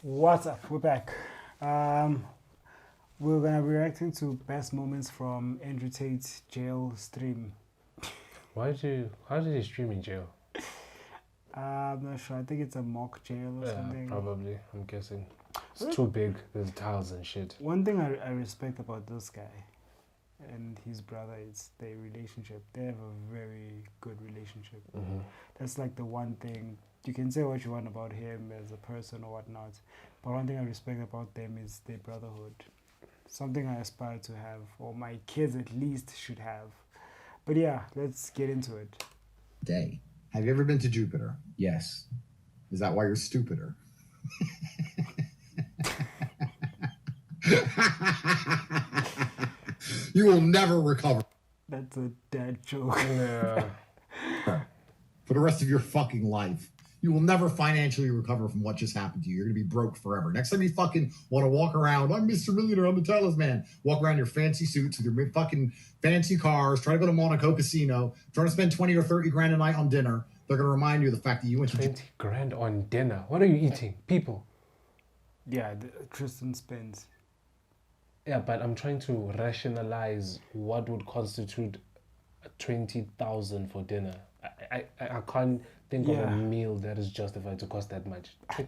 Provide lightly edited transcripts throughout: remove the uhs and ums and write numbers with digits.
What's up? We're back. We're gonna be reacting to best moments from Andrew Tate's jail stream. How did he stream in jail? I'm not sure. I think it's a mock jail or something. Probably. I'm guessing. It's too big. There's tiles and shit. One thing I respect about this guy and his brother is their relationship. They have a very good relationship. Mm-hmm. That's like the one thing. You can say what you want about him as a person or whatnot, but one thing I respect about them is their brotherhood. Something I aspire to have, or my kids at least should have. But yeah, let's get into it. Day. Have you ever been to Jupiter? Yes. Is that why you're stupider? You will never recover. That's a dad joke. Yeah. For the rest of your fucking life. You will never financially recover from what just happened to you. You're going to be broke forever. Next time you fucking want to walk around, I'm Mr. Millionaire, I'm the talisman. Walk around in your fancy suits with your fucking fancy cars, try to go to Monaco Casino, trying to spend 20 or 30 grand a night on dinner. They're going to remind you of the fact that you went to 20 grand on dinner. What are you eating? People. Yeah, Tristan spends. Yeah, but I'm trying to rationalize what would constitute 20,000 for dinner. I can't think of a meal that is justified to cost that much. I'm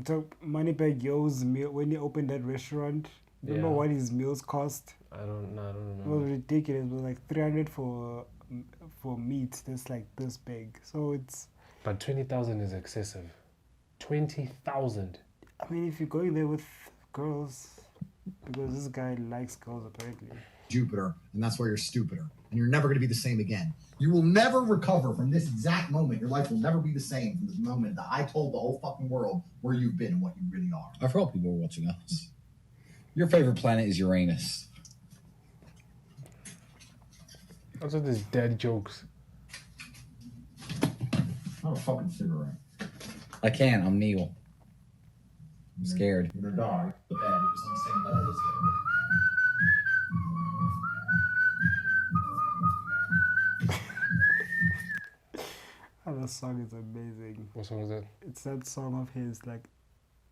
talking Moneybag Yo's meal when he opened that restaurant. Remember what his meals cost? I don't remember. It was ridiculous. It was like 300 for meat that's like this big. So it's. But 20,000 is excessive. 20,000. I mean, if you're going there with girls, because this guy likes girls apparently. Jupiter, and that's why you're stupider. And you're never going to be the same again. You will never recover from this exact moment. Your life will never be the same from this moment that I told the whole fucking world where you've been and what you really are. I forgot people were watching us. Your favorite planet is Uranus. What's with these dead jokes? Not a fucking cigarette. I can't. I'm Neil. I'm scared. You're gonna die. But then you're just on the same level as him. Oh, that song is amazing. What song is that? It's that song of his, like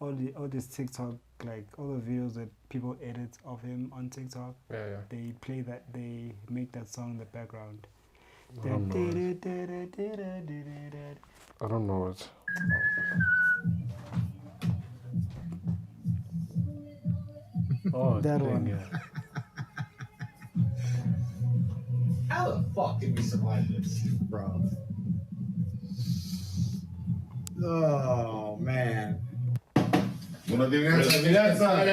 all this TikTok, like all the videos that people edit of him on TikTok. Yeah. They play that. They make that song in the background. I don't know it. Oh, that one. Yeah. How the fuck did we survive this, bro? Oh, man. Bună dimineața!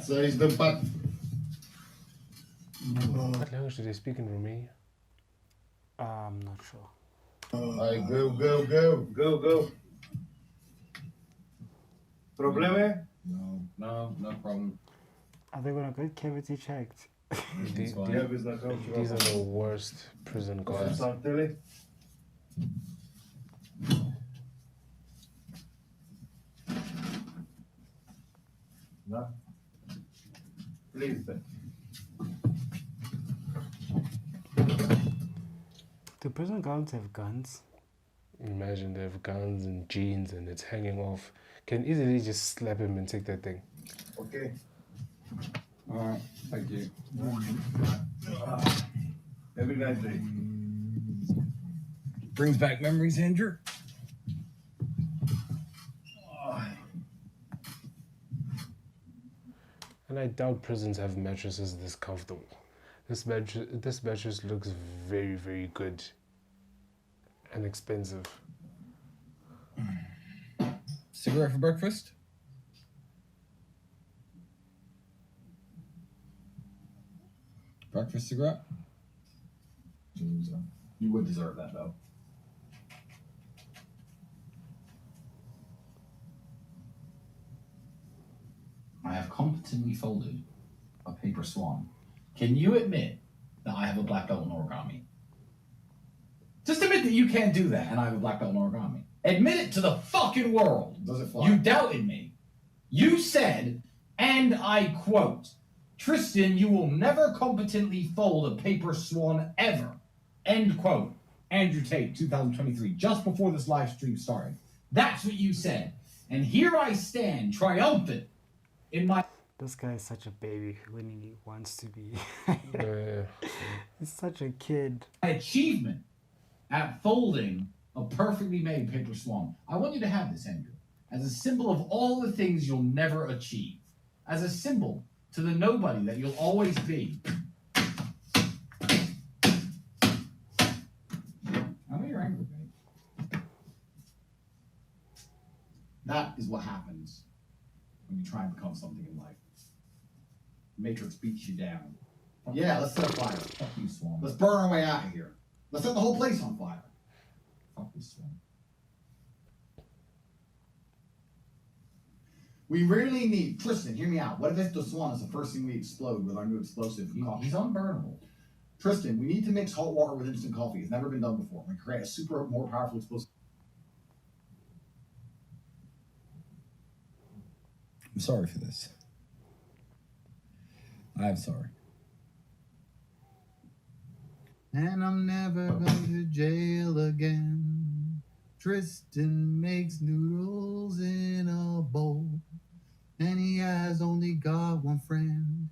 Să îți dăm pat. What language do they speak in Romania? I'm not sure. Hai, go. Probleme? No problem. Are they gonna get cavity checked? These are the worst prison guards. Da? Please. Do prison guards have guns? Imagine they have guns and jeans and it's hanging off. Can easily just slap him and take that thing. Okay. Alright, thank you. Have a nice day. Brings back memories, Andrew. And I doubt prisons have mattresses this comfortable. This mattress looks very, very good and expensive. Cigarette for breakfast? Breakfast cigarette? You would deserve that, though. I have competently folded a paper swan. Can you admit that I have a black belt in origami? Just admit that you can't do that and I have a black belt in origami. Admit it to the fucking world. Does it fly? You doubted me. You said, and I quote, Tristan, you will never competently fold a paper swan ever. End quote. Andrew Tate, 2023, just before this live stream started. That's what you said. And here I stand, triumphant in my This guy is such a baby when he wants to be. Yeah. He's such a kid. achievement at folding a perfectly made paper swan. I want you to have this, Andrew, as a symbol of all the things you'll never achieve, as a symbol to the nobody that you'll always be. I know you're angry, babe. That is what happens when you try and become something in life. Matrix beats you down. Yeah, let's set a fire. Fuck you, Swan. Let's burn our way out of here. Let's set the whole place on fire. Fuck you, Swan. We really need, Tristan, hear me out. What if the swan is the first thing we explode with our new explosive coffee? He's unburnable. Tristan, we need to mix hot water with instant coffee. It's never been done before. We create a super more powerful explosive. I'm sorry for this. I'm sorry. And I'm never going to jail again. Tristan makes noodles in a bowl. And he has only got one friend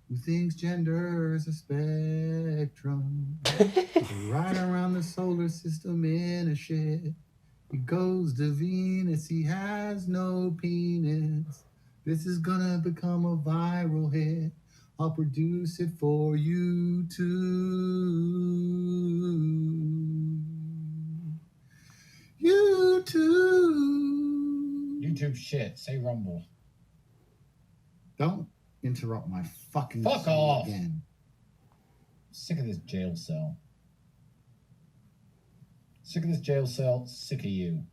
who thinks gender is a spectrum. Right around the solar system in a shed. He goes to Venus, he has no penis. This is gonna become a viral hit. I'll produce it for you too. You too. YouTube shit. Say Rumble. Don't interrupt my fucking Fuck song off. again. Sick of this jail cell. Sick of this jail cell. Sick of you.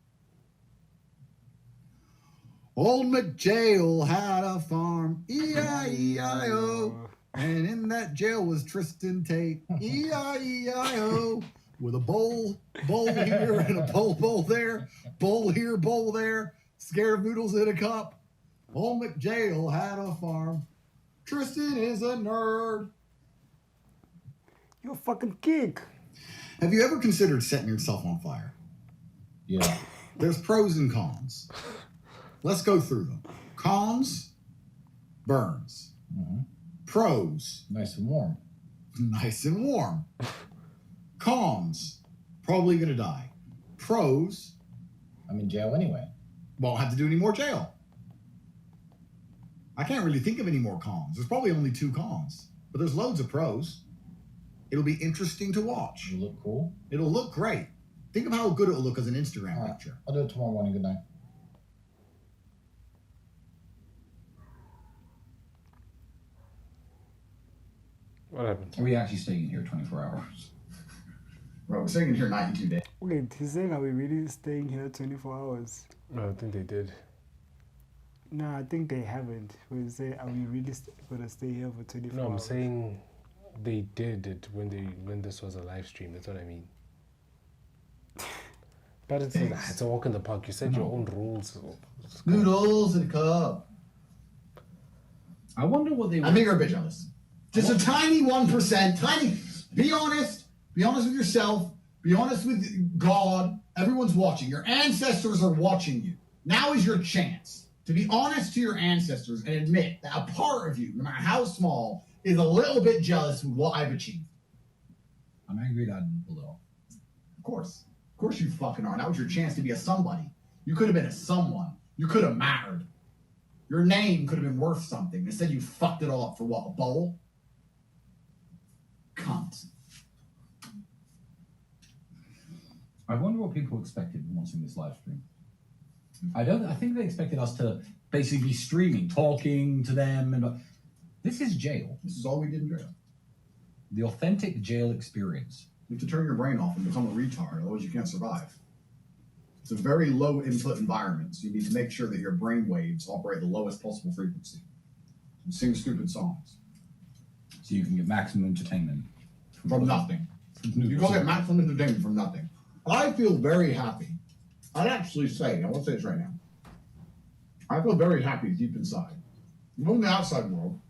Old McJail had a farm, E-I-E-I-O. And in that jail was Tristan Tate, E-I-E-I-O. With a bowl here and a bowl there, bowl here, bowl there, scared noodles in a cup. Old McJail had a farm. Tristan is a nerd. You're a fucking geek. Have you ever considered setting yourself on fire? Yeah. There's pros and cons. Let's go through them. Cons, burns. Mhm. Pros, Nice and warm. nice and warm. Cons, probably gonna die. Pros, I'm in jail anyway. won't have to do any more jail. I can't really think of any more cons. There's probably only 2 cons, but there's loads of pros. It'll be interesting to watch. You look cool. It'll look great. Think of how good it'll look as an Instagram All right. picture. I'll do it tomorrow morning. Good night. What happened? Are we actually staying here 24 hours? Bro, we're staying in here 92 days. Wait, he's saying, are we really staying here 24 hours? No, I think they did. No, I think they haven't. We say, are we really gonna stay here for 24 No, I'm hours? saying they did it when this was a live stream. That's what I mean. But it's a walk in the park. You set your own rules. Noodles in a cup. I wonder what they I think you're a bit jealous. Just a tiny 1%, tiny. Be honest. Be honest with yourself. Be honest with God. Everyone's watching. Your ancestors are watching you. Now is your chance to be honest to your ancestors and admit that a part of you, no matter how small, is a little bit jealous with what I've achieved. I'm angry that I didn't pull it off. Of course. Of course you fucking are. That was your chance to be a somebody. You could have been a someone. You could have mattered. Your name could have been worth something. Instead, you fucked it all up for what? A bowl? Cunt. I wonder what people expected when watching this live stream. I think they expected us to basically be streaming, talking to them, and this is jail. This is all we did in jail. The authentic jail experience. You have to turn your brain off and become a retard, otherwise you can't survive. It's a very low input environment, so you need to make sure that your brain waves operate at the lowest possible frequency. And sing stupid songs. So you can get maximum entertainment. From nothing. You go get maximum entertainment from nothing. I feel very happy. I'd actually say, I won't say this right now. I feel very happy deep inside. From the outside world,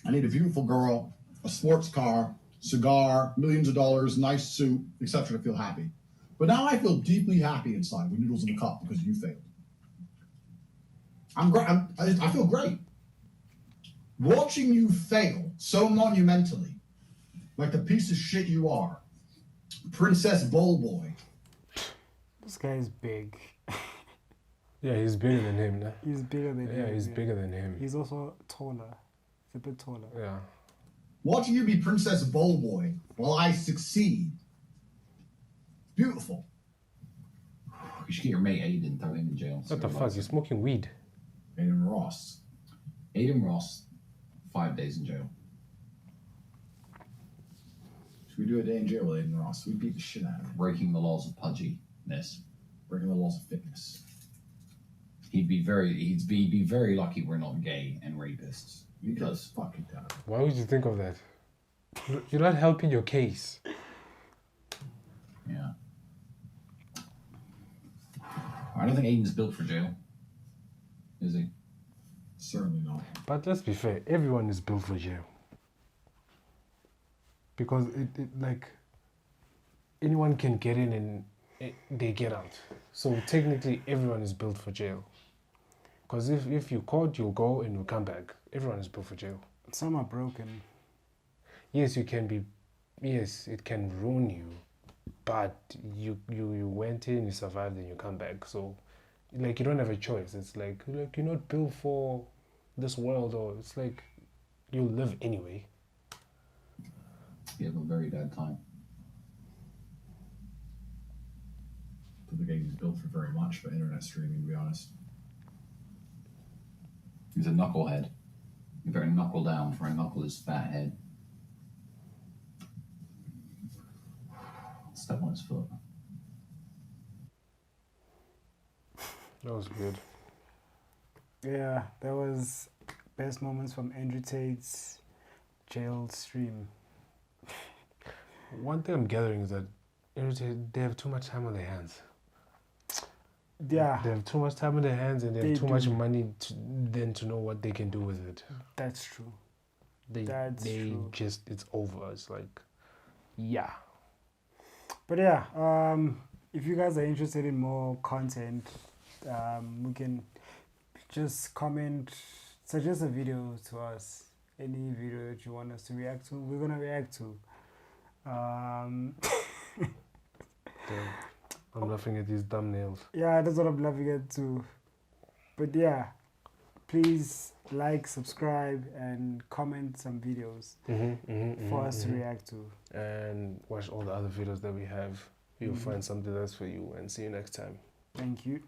I need a beautiful girl, a sports car, cigar, millions of dollars, nice suit, etc. to feel happy. But now I feel deeply happy inside with noodles in a cup because you failed. I feel great. Watching you fail so monumentally, like the piece of shit you are, Princess Bowl Boy. This guy is big. Yeah, he's bigger than him, nah? He's bigger than him. Yeah, he's bigger than him. He's also taller. He's a bit taller. Yeah. Watching you be Princess Bowl Boy while I succeed. Beautiful. You should get your mate Aiden, throw him in jail. What the fuck? You're smoking weed. Aiden Ross. Aiden Ross, 5 days in jail. Should we do a day in jail with Aiden Ross? We beat the shit out of him. Breaking the laws of pudginess. Breaking the laws of fitness. He'd be very lucky we're not gay and rapists. Because fucking dumb. Why would you think of that? You're not helping your case. Yeah. I don't think Aiden's built for jail. Is he? Certainly not. But let's be fair, everyone is built for jail. Because it like anyone can get in and they get out. So technically everyone is built for jail. Because if you're caught, you'll go and you'll come back. Everyone is built for jail. Some are broken. Yes, it can ruin you. But you went in, you survived, and you come back. So like you don't have a choice. It's like you're not built for this world, or it's like you'll live anyway. You have a very bad time. I don't think Aiden's built for very much for internet streaming, to be honest. He's a knucklehead. You better knuckle down for a knuckle his fat head. Step on his foot. That was good. Yeah, that was best moments from Andrew Tate's jail stream. One thing I'm gathering is that they have too much time on their hands. Yeah, They have too much time on their hands, and they They have too much do. money to know what they can do with it. that's true. They True. just, it's over. It's like, yeah. But yeah, if you guys are interested in more content, we can just comment, suggest a video to us. Any video that you want us to react to, we're gonna react to. I'm laughing at these thumbnails. Yeah, that's what I'm laughing at too. But yeah, please like, subscribe, and comment some videos for us to react to. And watch all the other videos that we have. You'll find something that's for you, and see you next time. Thank you.